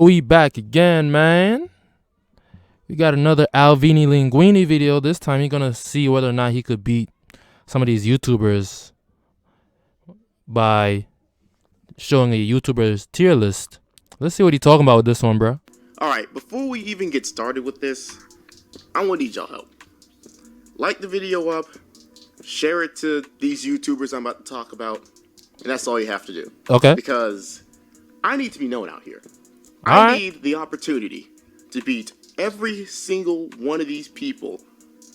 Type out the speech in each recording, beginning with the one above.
We back again, man. We got another Alvini Linguine video. This time you're gonna see whether or not he could beat some of these YouTubers by showing a YouTuber's tier list. Let's see what he's talking about with this one, bro. Alright, before we even get started with this, I'm gonna need y'all help. Like the video up, share it to these YouTubers I'm about to talk about, and that's all you have to do. Okay. Because I need to be known out here. All I right. need the opportunity to beat every single one of these people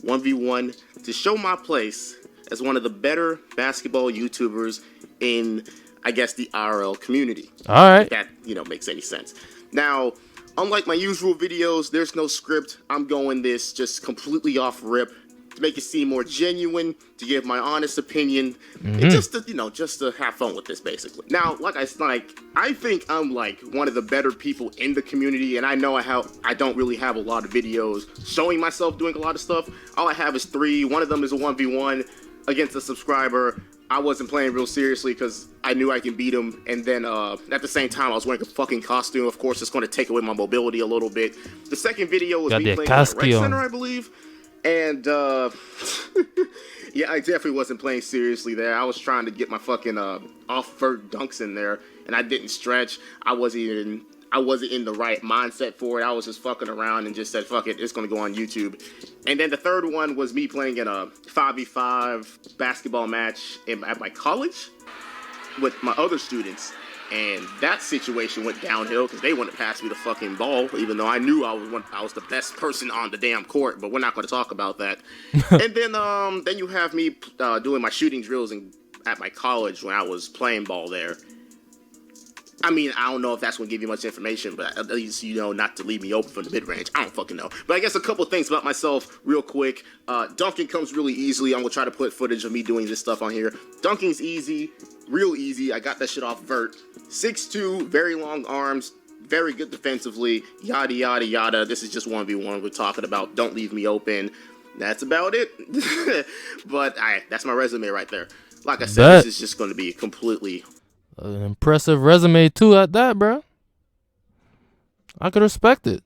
1v1 to show my place as one of the better basketball YouTubers in, I guess, the IRL community. All right. If that, makes any sense. Now, unlike my usual videos, there's no script. I'm going this just completely off rip to make it seem more genuine, to give my honest opinion, and just to have fun with this, basically. Now, I think I'm like one of the better people in the community, and I know I don't really have a lot of videos showing myself doing a lot of stuff. All I have is 3. One of them is a 1v1 against a subscriber. I wasn't playing real seriously because I knew I can beat him, and then at the same time I was wearing a fucking costume. Of course, it's going to take away my mobility a little bit. The second video was me playing at the rec center, I believe. And, yeah, I definitely wasn't playing seriously there. I was trying to get my fucking, off-vert dunks in there, and I didn't stretch. I wasn't in the right mindset for it. I was just fucking around and just said, fuck it, it's gonna go on YouTube. And then the third one was me playing in a 5v5 basketball match at my college with my other students. And that situation went downhill because they wouldn't pass me the fucking ball, even though I knew I was the best person on the damn court. But we're not going to talk about that. And then you have me doing my shooting drills at my college when I was playing ball there. I mean, I don't know if that's going to give you much information, but at least you know not to leave me open from the mid-range. I don't fucking know. But I guess a couple things about myself real quick. Dunking comes really easily. I'm going to try to put footage of me doing this stuff on here. Dunking's easy, real easy. I got that shit off vert. 6'2", very long arms, very good defensively, yada, yada, yada. This is just 1v1 we're talking about. Don't leave me open. That's about it. But that's my resume right there. Like I said, this is just going to be completely... An impressive resume too at that, bro. I could respect it.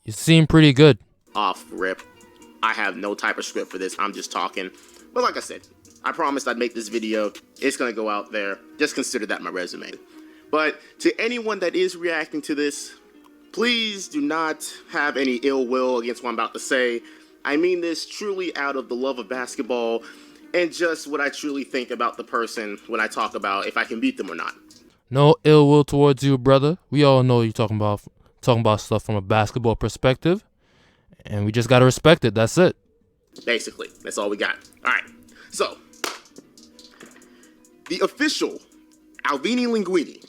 You seem pretty good. Off rip. I have no type of script for this. I'm just talking. But like I said, I promised I'd make this video. It's going to go out there. Just consider that my resume. But to anyone that is reacting to this, please do not have any ill will against what I'm about to say. I mean this truly out of the love of basketball and just what I truly think about the person when I talk about if I can beat them or not. No ill will towards you, brother. We all know you're talking about stuff from a basketball perspective, and we just gotta respect it. That's it. Basically, that's all we got. All right. So, the official Alvini Linguine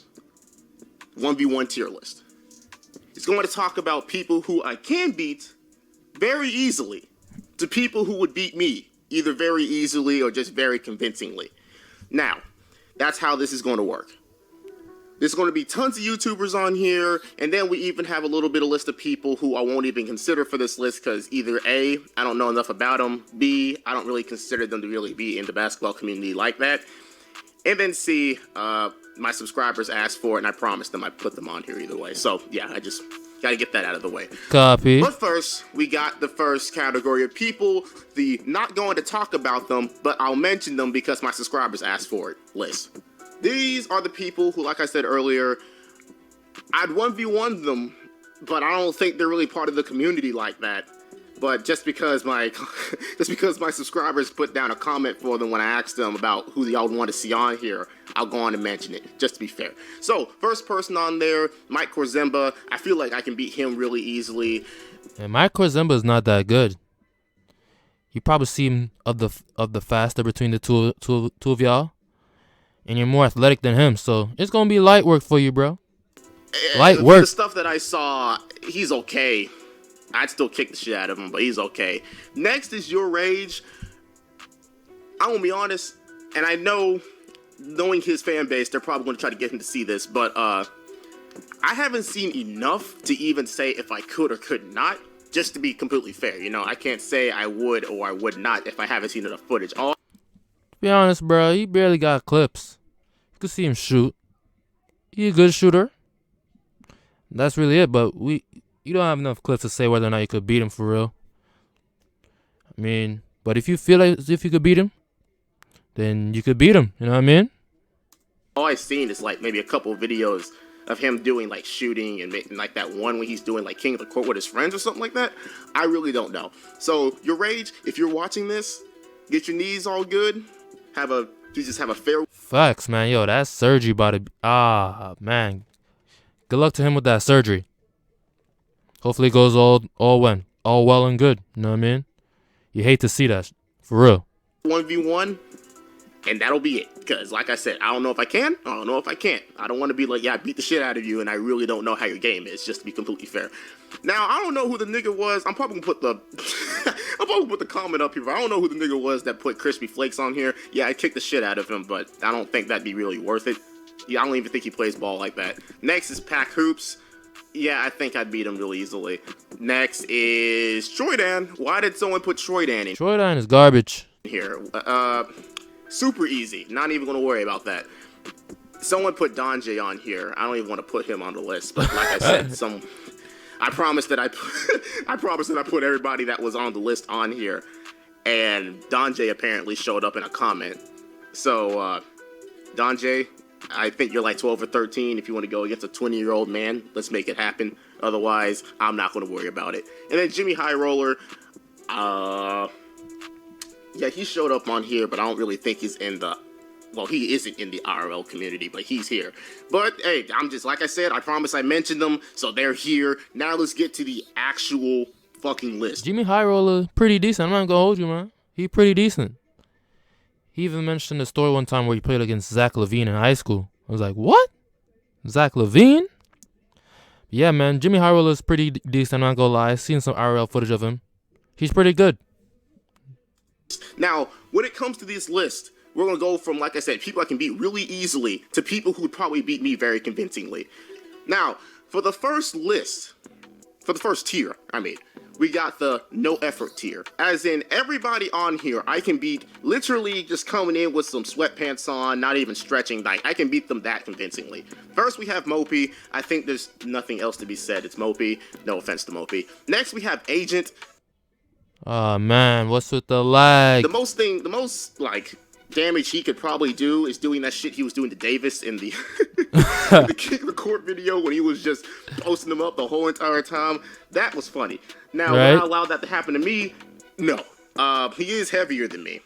1v1 tier list is going to talk about people who I can beat very easily to people who would beat me either very easily or just very convincingly. Now, that's how this is going to work. There's going to be tons of YouTubers on here, and then we even have a little bit of list of people who I won't even consider for this list because either A, I don't know enough about them, B, I don't really consider them to really be in the basketball community like that, and then C, my subscribers asked for it, and I promised them I'd put them on here either way. So, yeah, I just gotta get that out of the way. Copy. But first, we got the first category of people, the not going to talk about them, but I'll mention them because my subscribers asked for it list. These are the people who, like I said earlier, I'd 1v1 them, but I don't think they're really part of the community like that. But just because my subscribers put down a comment for them when I asked them about who y'all want to see on here, I'll go on and mention it, just to be fair. So, first person on there, Mike Korzemba. I feel like I can beat him really easily. And Mike Korzemba is not that good. You probably seem of the faster between the two of y'all, and you're more athletic than him, so it's gonna be light work for you, bro. Light work. The stuff that I saw, he's okay. I'd still kick the shit out of him, but he's okay. Next is Yourrage. I'm going to be honest, and I know, knowing his fan base, they're probably going to try to get him to see this, but I haven't seen enough to even say if I could or could not, just to be completely fair. I can't say I would or I would not if I haven't seen enough footage. To be honest, bro, he barely got clips. You can see him shoot. He's a good shooter. That's really it. But you don't have enough clips to say whether or not you could beat him for real. I mean, but if you feel like as if you could beat him, then you could beat him. You know what I mean? All I've seen is like maybe a couple of videos of him doing like shooting and making like that one when he's doing like King of the Court with his friends or something like that. I really don't know. So Yourrage, if you're watching this, get your knees all good. Just have a fair. Facts, man. Yo, that surgery about to man. Good luck to him with that surgery. Hopefully it goes all well and good. You know what I mean? You hate to see that, for real. 1v1, and that'll be it. Because, like I said, I don't know if I can. I don't know if I can't. I don't want to be like, yeah, I beat the shit out of you, and I really don't know how your game is, just to be completely fair. Now, I don't know who the nigga was. I'm probably gonna put the comment up here. But I don't know who the nigga was that put Crispy Flakes on here. Yeah, I kicked the shit out of him, but I don't think that'd be really worth it. Yeah, I don't even think he plays ball like that. Next is Pack Hoops. Yeah, I think I'd beat him really easily. Next is Troydan. Why did someone put Troydan in Troydan is garbage. here? Super easy. Not even going to worry about that. Someone put Donjay on here. I don't even want to put him on the list, but like I said, I promised that I put everybody that was on the list on here, and Donjay apparently showed up in a comment. So, Donjay, I think you're like 12 or 13. If you want to go against a 20-year-old man, let's make it happen. Otherwise, I'm not going to worry about it. And then Jimmy High Roller, yeah, he showed up on here, but I don't really think he's in the, well, he isn't in the IRL community, but he's here. But, hey, I'm just, like I said, I promise I mentioned them, so they're here. Now let's get to the actual fucking list. Jimmy High Roller, pretty decent. I'm not gonna hold you, man. He pretty decent. He even mentioned a story one time where he played against Zach LaVine in high school. I was like, what? Zach LaVine? Yeah, man, Jimmy High Roller is pretty decent, I'm not gonna lie. I've seen some IRL footage of him. He's pretty good. Now, when it comes to this list, we're going to go from, like I said, people I can beat really easily to people who would probably beat me very convincingly. Now, for the first list, for the first tier, we got the no effort tier. As in, everybody on here I can beat literally just coming in with some sweatpants on, not even stretching. Like, I can beat them that convincingly. First, we have Mopey. I think there's nothing else to be said. It's Mopey. No offense to Mopey. Next, we have Agent. Oh, man, what's with the lag? The most, like, damage he could probably do is doing that shit he was doing to Davis in the, the King of the Court video when he was just posting them up the whole entire time. That was funny. Now, right? Would I allow that to happen to me? No. He is heavier than me.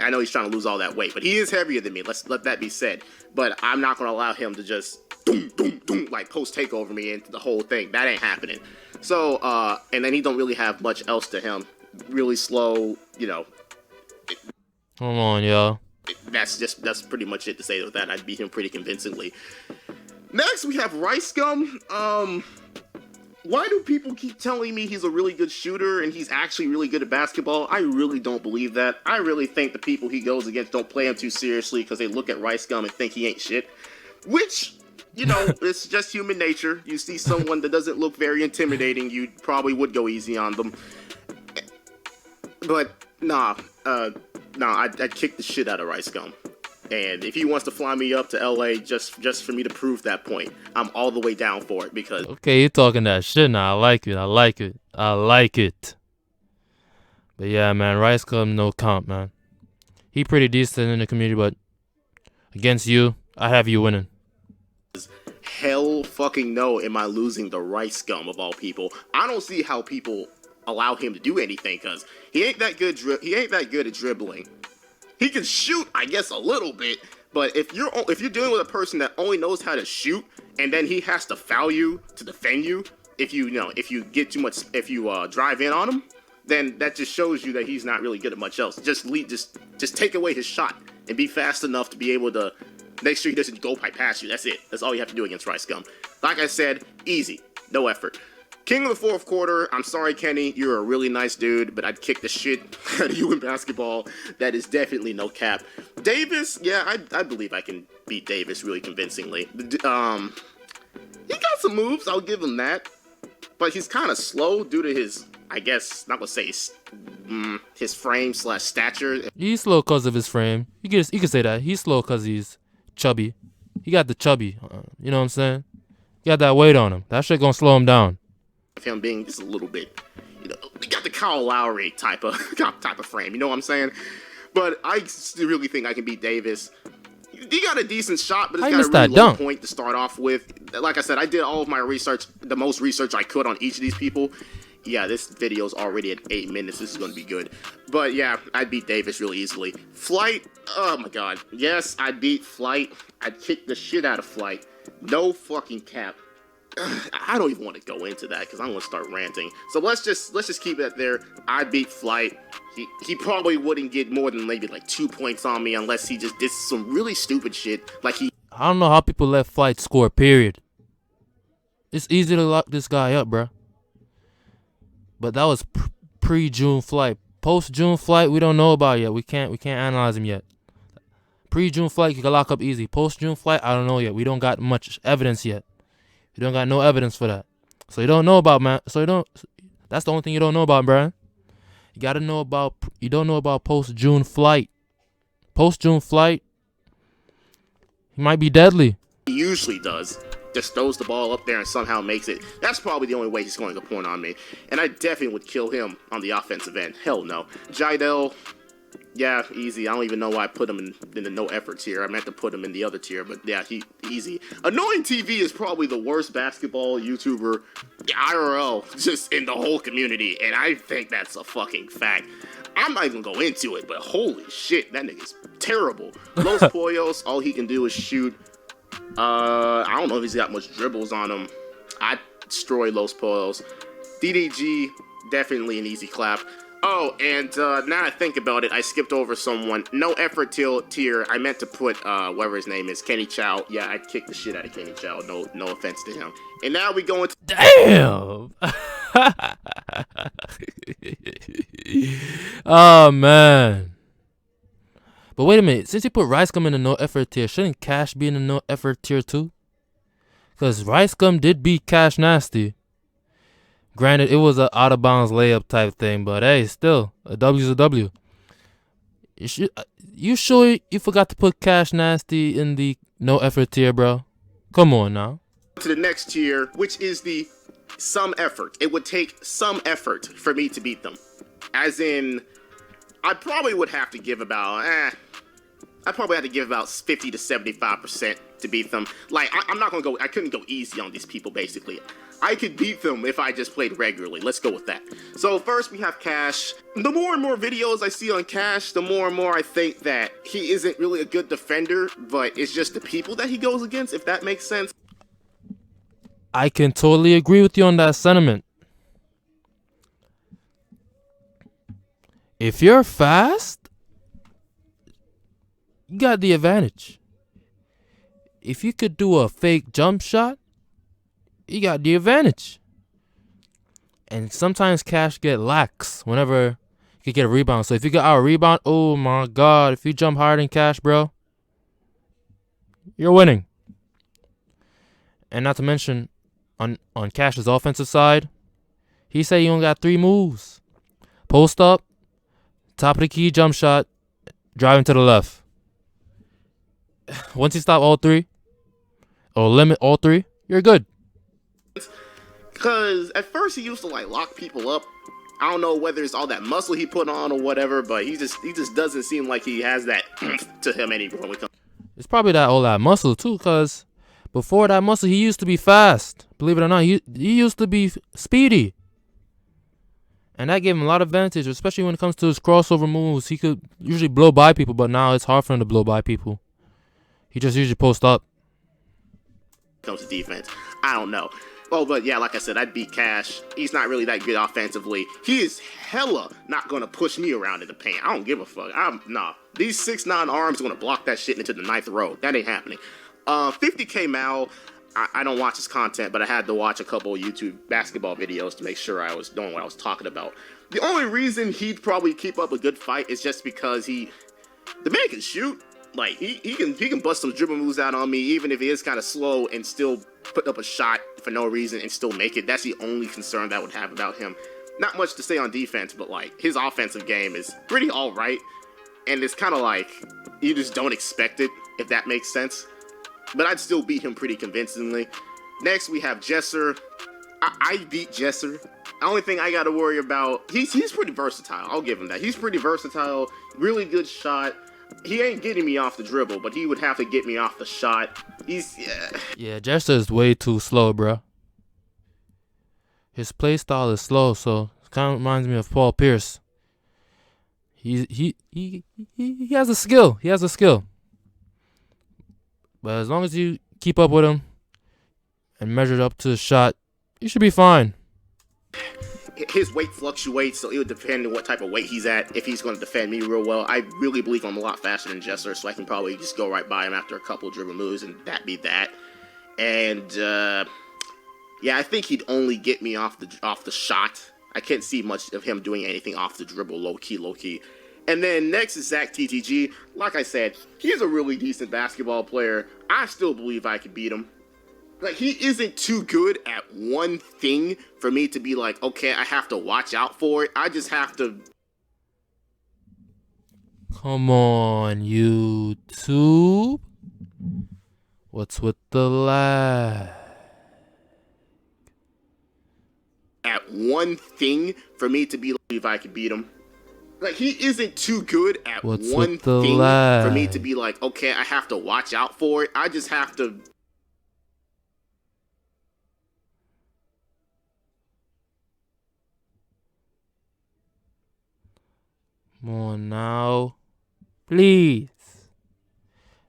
I know he's trying to lose all that weight, but he is heavier than me. Let's let that be said. But I'm not going to allow him to just like post takeover me into the whole thing. That ain't happening. So, and then he don't really have much else to him. Really slow, you know. Come on, y'all. That's pretty much it to say with that. I'd beat him pretty convincingly. Next, we have Rice Gum. Why do people keep telling me he's a really good shooter and he's actually really good at basketball? I really don't believe that. I really think the people he goes against don't play him too seriously because they look at Rice Gum and think he ain't shit. Which, you know, it's just human nature. You see someone that doesn't look very intimidating, you probably would go easy on them. But, I'd kick the shit out of Rice Gum. And if he wants to fly me up to LA just for me to prove that point, I'm all the way down for it because... Okay, you're talking that shit now. I like it. But yeah, man, Rice Gum, no comp, man. He pretty decent in the community, but against you, I have you winning. Hell fucking no am I losing the Rice Gum of all people. I don't see how people allow him to do anything because he ain't that good at dribbling. He can shoot, I guess, a little bit, but if you're dealing with a person that only knows how to shoot and then he has to foul you to defend you, if you drive in on him, then that just shows you that he's not really good at much else. Just take away his shot and be fast enough to be able to make sure he doesn't go past you. That's it. That's all you have to do against Rice Gum. Like I said, easy, no effort. King of the fourth quarter, I'm sorry, Kenny, you're a really nice dude, but I'd kick the shit out of you in basketball. That is definitely no cap. Davis, yeah, I believe I can beat Davis really convincingly. He got some moves, I'll give him that. But he's kind of slow due to his, I guess, not gonna say his frame / stature. He's slow because of his frame. You can say that. He's slow because he's chubby. He got the chubby. You know what I'm saying? He got that weight on him. That shit gonna slow him down. Him being just a little bit, he got the Kyle Lowry type of frame. You know what I'm saying? But I still really think I can beat Davis. He got a decent shot, but it's got a really low point to start off with. Like I said, I did all of my research, the most research I could on each of these people. Yeah, this video's already at 8 minutes. This is going to be good. But yeah, I beat Davis really easily. Flight, oh my god. Yes, I beat Flight. I kicked the shit out of Flight. No fucking cap. I don't even want to go into that because I'm going to start ranting. So let's just keep it there. I beat Flight. He probably wouldn't get more than maybe like 2 points on me unless he just did some really stupid shit. Like I don't know how people let Flight score, period. It's easy to lock this guy up, bruh. But that was pre-June Flight. Post-June Flight, we don't know about yet. We can't analyze him yet. Pre-June Flight, you can lock up easy. Post-June Flight, I don't know yet. We don't got much evidence yet. You don't got no evidence for that. So you don't know about, man. That's the only thing you don't know about, bruh. You gotta know about, you don't know about post-June Flight. Post-June Flight, he might be deadly. He usually does. Just throws the ball up there and somehow makes it. That's probably the only way he's going to point on me. And I definitely would kill him on the offensive end. Hell no. Jidel, yeah, easy. I don't even know why I put him in the no effort tier. I meant to put him in the other tier, but yeah, easy. Annoying TV is probably the worst basketball YouTuber IRL just in the whole community, and I think that's a fucking fact. I'm not even gonna go into it, but holy shit, that nigga's terrible. Los Pollos, all he can do is shoot. I don't know if he's got much dribbles on him. I destroy Los Pollos. DDG, definitely an easy clap. Oh, and now I think about it, I skipped over someone. No effort tier. I meant to put whatever his name is, Kenny Chao. Yeah, I kicked the shit out of Kenny Chao. No offense to him. And now we go into damn. Oh man. But wait a minute, since you put Ricegum in the no effort tier, shouldn't Cash be in the no effort tier too? Because Ricegum did beat CashNasty. Granted, it was an out of bounds layup type thing, but hey, still, a W's a W. You sure you forgot to put CashNasty in the no effort tier, bro? Come on now. To the next tier, which is the some effort. It would take some effort for me to beat them. As in, I probably would have to give about, I probably have to give about 50 to 75% to beat them. Like, I'm not gonna go, I couldn't go easy on these people, basically. I could beat them if I just played regularly. Let's go with that. So first we have Cash. The more and more videos I see on Cash, the more and more I think that he isn't really a good defender, but it's just the people that he goes against, if that makes sense. I can totally agree with you on that sentiment. If you're fast, you got the advantage. If you could do a fake jump shot, you got the advantage. And sometimes Cash get lax whenever you get a rebound. So if you get out a rebound, oh my god, if you jump higher than Cash, bro, you're winning. And not to mention, on Cash's offensive side, he said he only got 3 moves. Post up, top of the key jump shot, driving to the left. Once you stop all 3, or limit all 3, you're good. Because at first he used to like lock people up. I don't know whether it's all that muscle he put on or whatever, but he just doesn't seem like he has that to him anymore. It's probably that all that muscle too, because before that muscle he used to be fast. Believe it or not, he used to be speedy. And that gave him a lot of advantage, especially when it comes to his crossover moves. He could usually blow by people, but now it's hard for him to blow by people. He just usually post up. Comes to defense, I don't know. Oh, but yeah, like I said, I'd beat Cash. He's not really that good offensively. He is hella not gonna push me around in the paint. I don't give a fuck. Nah. These 6'9" arms are gonna block that shit into the 9th row. That ain't happening. 50K Mal. I don't watch his content, but I had to watch a couple of YouTube basketball videos to make sure I was knowing what I was talking about. The only reason he'd probably keep up a good fight is just because the man can shoot. Like, he can bust some dribble moves out on me, even if he is kind of slow, and still put up a shot for no reason and still make it. That's the only concern that I would have about him. Not much to say on defense, but like, his offensive game is pretty alright, and it's kind of like, you just don't expect it, if that makes sense. But I'd still beat him pretty convincingly. Next, we have Jesser. I beat Jesser. The only thing I got to worry about, he's pretty versatile. I'll give him that. He's pretty versatile. Really good shot. He ain't getting me off the dribble, but he would have to get me off the shot. Yeah, Jesser is way too slow, bro. His play style is slow, so it kind of reminds me of Paul Pierce. He has a skill. He has a skill. But as long as you keep up with him and measure up to the shot, you should be fine. His weight fluctuates, so it would depend on what type of weight he's at. If he's going to defend me real well, I really believe I'm a lot faster than Jesser, so I can probably just go right by him after a couple dribble moves, and that be that. And yeah, I think he'd only get me off the shot. I can't see much of him doing anything off the dribble, low key. And then next is Zach TTG. Like I said, he's a really decent basketball player. I still believe I could beat him. Like, he isn't too good at one thing for me to be like, okay, I have to watch out for it. I just have to... Come on, YouTube. What's with the lag? At one thing for me to be like, if I could beat him. Like, he isn't too good at one thing for me to be like, okay, I have to watch out for it. I just have to... Come on now. Please.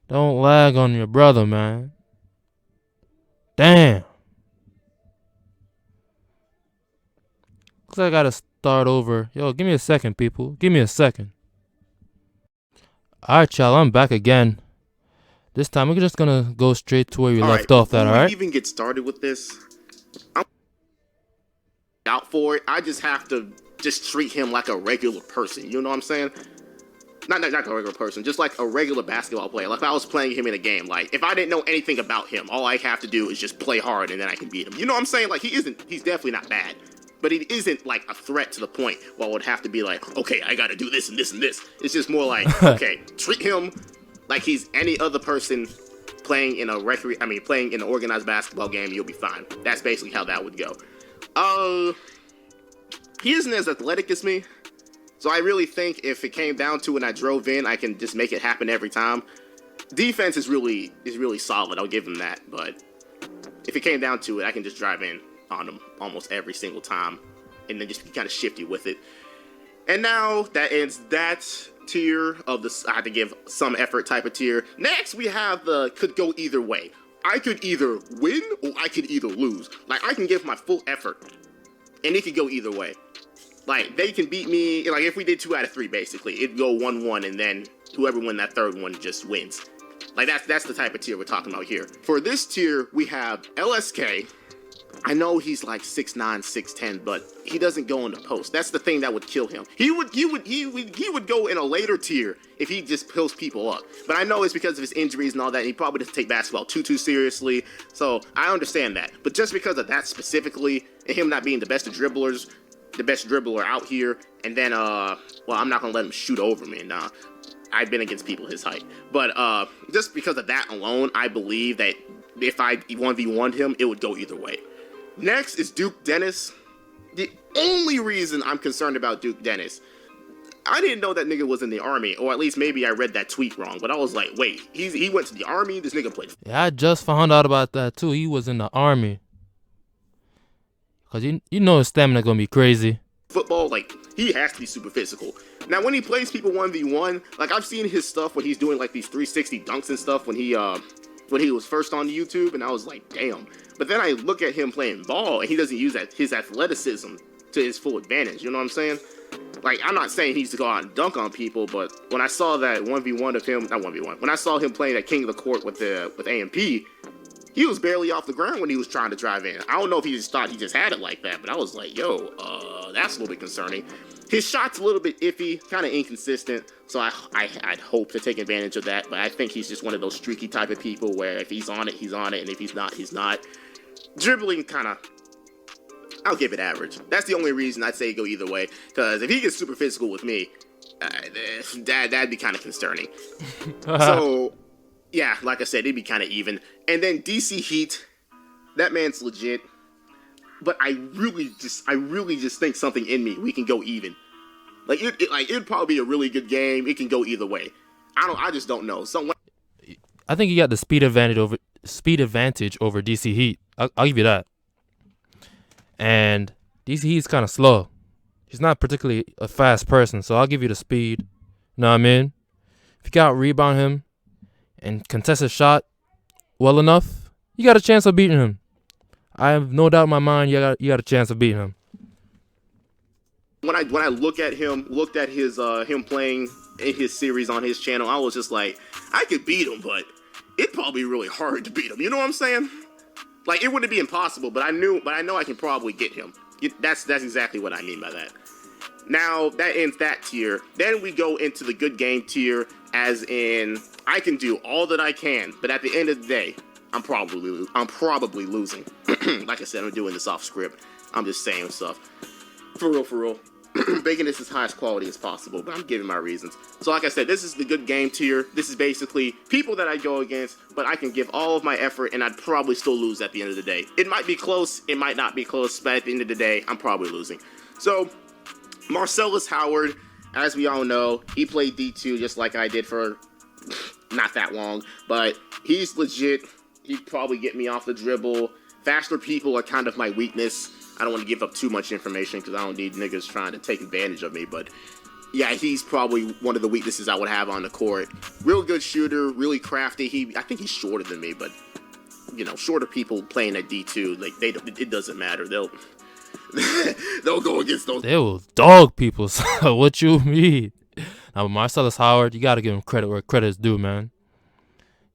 Don't lag on your brother, man. Damn. Looks like I gotta start over. Yo, give me a second, people. Give me a second. Alright, Chao, I'm back again. This time we're just gonna go straight to where we left off at, alright? Before we even get started with this, I'm out for it. I just have to just treat him like a regular person. You know what I'm saying? Not a regular person, just like a regular basketball player. Like if I was playing him in a game, like if I didn't know anything about him, all I have to do is just play hard and then I can beat him. You know what I'm saying? Like he's definitely not bad, but he isn't like a threat to the point where I would have to be like, okay, I gotta do this and this and this. It's just more like, okay, treat him like he's any other person playing in playing in an organized basketball game, you'll be fine. That's basically how that would go. He isn't as athletic as me, so I really think if it came down to it and I drove in, I can just make it happen every time. Defense is really solid, I'll give him that, but if it came down to it, I can just drive in on him almost every single time, and then just be kind of shifty with it. And now, that ends that tier of this, I had to give some effort type of tier. Next, we have the could go either way. I could either win, or I could either lose. Like, I can give my full effort, and it could go either way. Like, they can beat me, like, if we did 2 out of 3, basically, it'd go 1-1, and then whoever win that third one just wins. Like, that's the type of tier we're talking about here. For this tier, we have LSK. I know he's like 6'9", 6'10", but he doesn't go in the post. That's the thing that would kill him. He would go in a later tier if he just pills people up. But I know it's because of his injuries and all that. And he probably doesn't take basketball too seriously. So I understand that. But just because of that specifically, and him not being the best of dribblers, the best dribbler out here, and then well, I'm not gonna let him shoot over me. Nah, I've been against people his height. But just because of that alone, I believe that if I 1v1'd him, it would go either way. Next is Duke Dennis. The only reason I'm concerned about Duke Dennis, I didn't know that nigga was in the army, or at least maybe I read that tweet wrong, but I was like, wait, he went to the army? This nigga played. Yeah, I just found out about that too. He was in the army. Cause you know his stamina gonna be crazy. Football, like, he has to be super physical. Now, when he plays people 1v1, like, I've seen his stuff when he's doing, like, these 360 dunks and stuff when he was first on YouTube, and I was like, damn. But then I look at him playing ball, and he doesn't use his athleticism to his full advantage, you know what I'm saying? Like, I'm not saying he needs to go out and dunk on people, but when I saw that 1v1 of him, not 1v1, when I saw him playing at King of the Court with AMP, he was barely off the ground when he was trying to drive in. I don't know if he just thought he just had it like that, but I was like, yo, that's a little bit concerning. His shot's a little bit iffy, kind of inconsistent, so I'd hope to take advantage of that, but I think he's just one of those streaky type of people where if he's on it, he's on it, and if he's not, he's not. Dribbling, kind of, I'll give it average. That's the only reason I'd say go either way, because if he gets super physical with me, that'd be kind of concerning. So, yeah, like I said, it'd be kind of even. And then DC Heat, That man's legit. But I really just think something in me, we can go even. Like it'd probably be a really good game. It can go either way. I just don't know. I think you got the speed advantage over DC Heat. I'll give you that. And DC Heat's kind of slow. He's not particularly a fast person, so I'll give you the speed. You know what I mean? If you got rebound him and contest his shot well enough, you got a chance of beating him. I have no doubt in my mind you got a chance of beating him. When I looked at his him playing in his series on his channel, I was just like, I could beat him, but it'd probably be really hard to beat him. You know what I'm saying? Like, it wouldn't be impossible, but I know I can probably get him. That's exactly what I mean by that. Now that ends that tier. Then we go into the good game tier, as in I can do all that I can, but at the end of the day, I'm probably losing. Like I said, I'm doing this off script. I'm just saying stuff. For real. Making this as high as quality as possible, but I'm giving my reasons. So like I said, this is the good game tier. This is basically people that I go against, but I can give all of my effort and I'd probably still lose at the end of the day. It might be close, it might not be close, but at the end of the day, I'm probably losing. So, Marcellus Howard, as we all know, he played D2 just like I did for not that long, but he's legit. He'd probably get me off the dribble. Faster people are kind of my weakness. I don't want to give up too much information because I don't need niggas trying to take advantage of me, but yeah, he's probably one of the weaknesses I would have on the court. Real good shooter, really crafty. I think he's shorter than me, but you know, shorter people playing at D2, like it doesn't matter. They'll go against those. They will dog people. So what you mean? Now, Marcellus Howard, you got to give him credit where credit is due, man.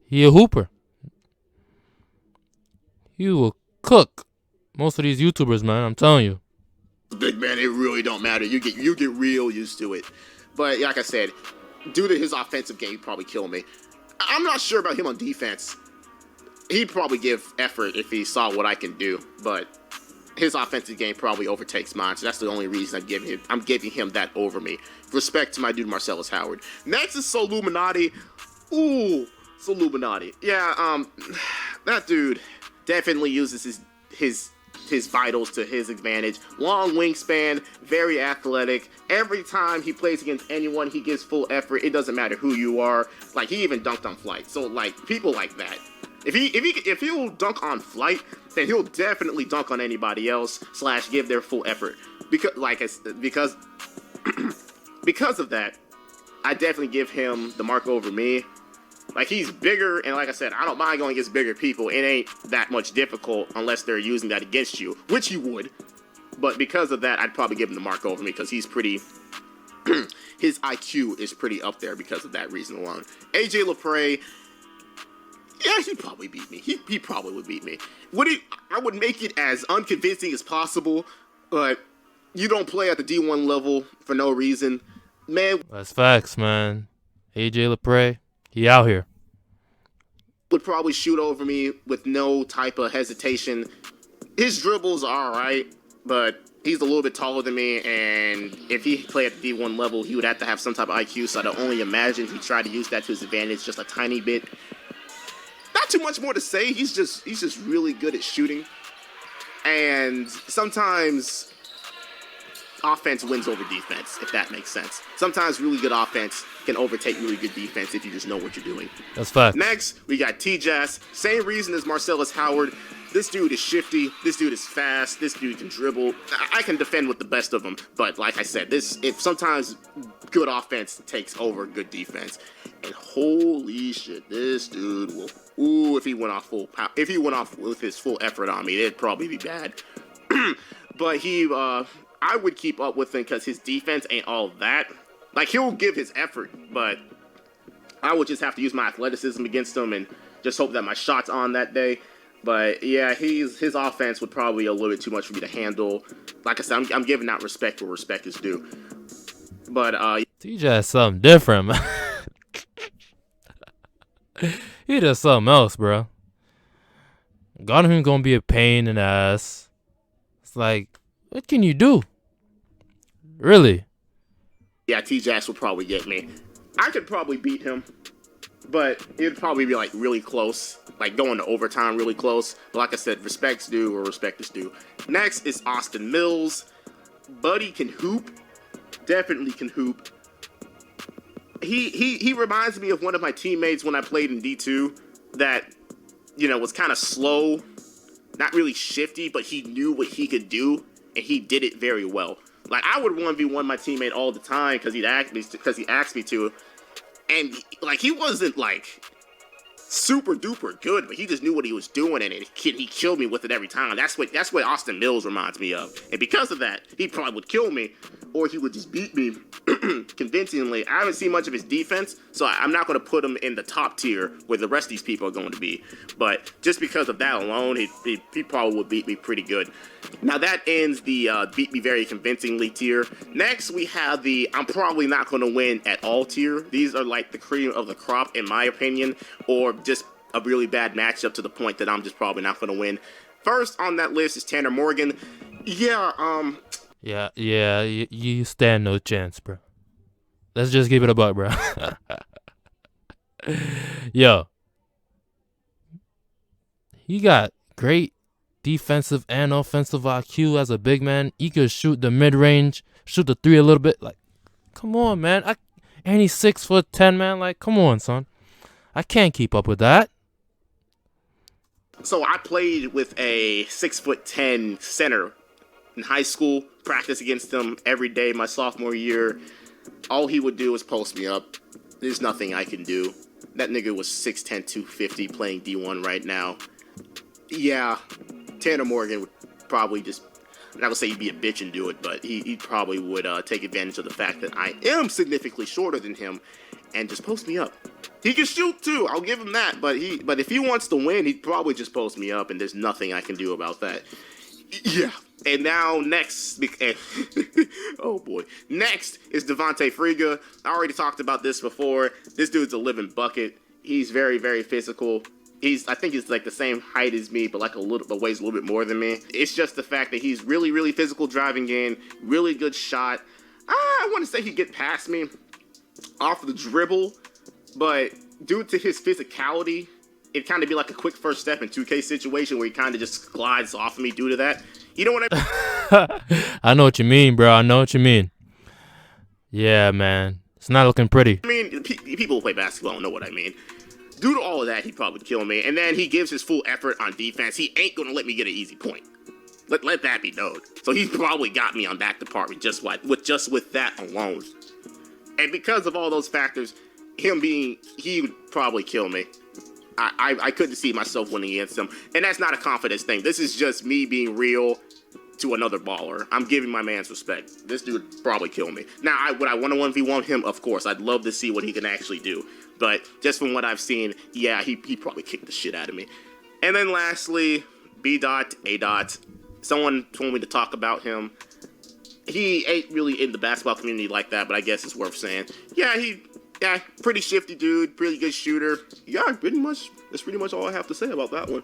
He a hooper. He will cook most of these YouTubers, man. I'm telling you. Big man, it really don't matter. You get real used to it. But like I said, due to his offensive game, he'd probably kill me. I'm not sure about him on defense. He'd probably give effort if he saw what I can do, but his offensive game probably overtakes mine, so that's the only reason I'm giving him that over me. Respect to my dude Marcellus Howard. Next is Soluminati. Ooh, Soluminati. Yeah, that dude definitely uses his vitals to his advantage. Long wingspan, very athletic. Every time he plays against anyone, he gives full effort. It doesn't matter who you are. Like, he even dunked on Flight. So, like, people like that. If he'll dunk on Flight, then he'll definitely dunk on anybody else / give their full effort. Because of that, I definitely give him the mark over me. Like, he's bigger, and like I said, I don't mind going against bigger people. It ain't that much difficult unless they're using that against you, which you would. But because of that, I'd probably give him the mark over me because he's pretty... his IQ is pretty up there because of that reason alone. AJ Lapray, yeah, he'd probably beat me. He probably would beat me. I would make it as unconvincing as possible, but you don't play at the D1 level for no reason. Man... That's facts, man. AJ Lapray. He out here. Would probably shoot over me with no type of hesitation. His dribbles are alright, but he's a little bit taller than me, and if he played at the D1 level, he would have to have some type of IQ, so I'd only imagine he tried to use that to his advantage just a tiny bit. Not too much more to say. He's just really good at shooting. And sometimes offense wins over defense, if that makes sense. Sometimes really good offense can overtake really good defense if you just know what you're doing. That's fact. Next, we got T-Jazz. Same reason as Marcellus Howard. This dude is shifty. This dude is fast. This dude can dribble. I can defend with the best of them. But like I said, if sometimes good offense takes over good defense. And holy shit, this dude will... Ooh, if he went off with his full effort on me, it'd probably be bad. But I would keep up with him because his defense ain't all that. Like, he'll give his effort, but I would just have to use my athleticism against him and just hope that my shot's on that day. But yeah, his offense would probably be a little bit too much for me to handle. Like I said, I'm giving out respect where respect is due. But TJ is something different, man. He does something else, bro. Gonna gonna be a pain in the ass. It's like, what can you do? Really? Yeah, T-Jax will probably get me. I could probably beat him, but it'd probably be like really close, like going to overtime really close. But like I said, respect's due or respect is due. Next is Austin Mills. Buddy can hoop, definitely can hoop. He reminds me of one of my teammates when I played in D2 that, you know, was kind of slow, not really shifty, but he knew what he could do and he did it very well. Like I would 1v1 my teammate all the time because he asked me to, and like he wasn't like super duper good, but he just knew what he was doing, and he killed me with it every time. That's what Austin Mills reminds me of, and because of that, he probably would kill me, or he would just beat me convincingly. I haven't seen much of his defense, so I'm not going to put him in the top tier where the rest of these people are going to be. But just because of that alone, he probably would beat me pretty good. Now that ends the beat me very convincingly tier. Next, we have the I'm probably not going to win at all tier. These are like the cream of the crop, in my opinion, or just a really bad matchup to the point that I'm just probably not going to win. First on that list is Tanner Morgan. Yeah, you stand no chance, bro. Let's just keep it a buck, bro. Yo, he got great defensive and offensive IQ as a big man. He could shoot the mid-range, shoot the three a little bit. Like, come on, man. And he's 6'10", man. Like, come on, son. I can't keep up with that. So I played with a 6'10" center in high school, practice against him every day my sophomore year. All he would do was post me up. There's nothing I can do. That nigga was 6'10", 250 playing D1 right now. Yeah, Tanner Morgan would probably just, I'm not gonna say he'd be a bitch and do it, but he probably would take advantage of the fact that I am significantly shorter than him and just post me up. He can shoot too, I'll give him that, but if he wants to win, he'd probably just post me up, and there's nothing I can do about that. Yeah. And now next, oh boy, next is Devontae Friga. I already talked about this before. This dude's a living bucket. He's very, very physical. I think he's like the same height as me, but but weighs a little bit more than me. It's just the fact that he's really, really physical driving game, really good shot. I want to say he'd get past me off the dribble, but due to his physicality, it'd kind of be like a quick first step in 2K situation where he kind of just glides off of me due to that. You know what I mean? I know what you mean, bro. I know what you mean. Yeah, man. It's not looking pretty. I mean, people who play basketball don't know what I mean. Due to all of that, he'd probably kill me. And then he gives his full effort on defense. He ain't going to let me get an easy point. Let that be known. So he's probably got me on that department just with that alone. And because of all those factors, he would probably kill me. I couldn't see myself winning against him. And that's not a confidence thing. This is just me being real to another baller. I'm giving my man's respect. This dude would probably kill me. Now, would I want to 1v1 him? Of course. I'd love to see what he can actually do. But just from what I've seen, yeah, he probably kicked the shit out of me. And then lastly, A. Someone told me to talk about him. He ain't really in the basketball community like that, but I guess it's worth saying. Yeah, pretty shifty dude, pretty good shooter. Yeah, that's pretty much all I have to say about that one.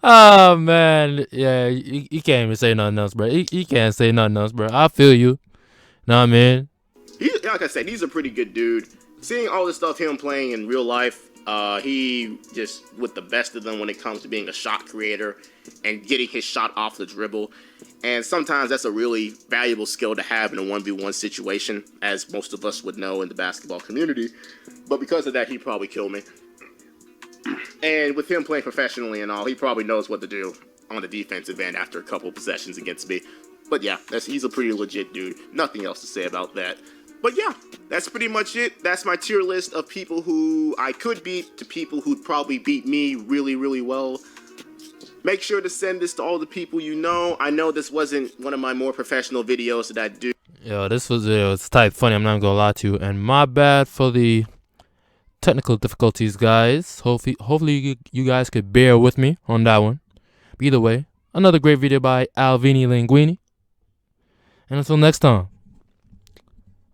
Oh, man. Yeah, you can't even say nothing else, bro. You can't say nothing else, bro. I feel you. Know what I mean? Like I said, he's a pretty good dude. Seeing all this stuff him playing in real life, he just with the best of them when it comes to being a shot creator and getting his shot off the dribble. And sometimes that's a really valuable skill to have in a 1v1 situation, as most of us would know in the basketball community. But because of that, he'd probably kill me. And with him playing professionally and all, he probably knows what to do on the defensive end after a couple possessions against me. But yeah, he's a pretty legit dude. Nothing else to say about that. But yeah, that's pretty much it. That's my tier list of people who I could beat to people who'd probably beat me really, really well. Make sure to send this to all the people you know. I know this wasn't one of my more professional videos that I do. Yo, this was it's type funny. I'm not gonna lie to you. And my bad for the technical difficulties, guys. Hopefully you guys could bear with me on that one. But either way, another great video by Alvini Linguine. And until next time,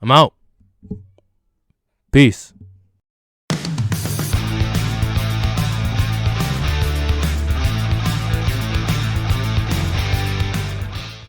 I'm out. Peace.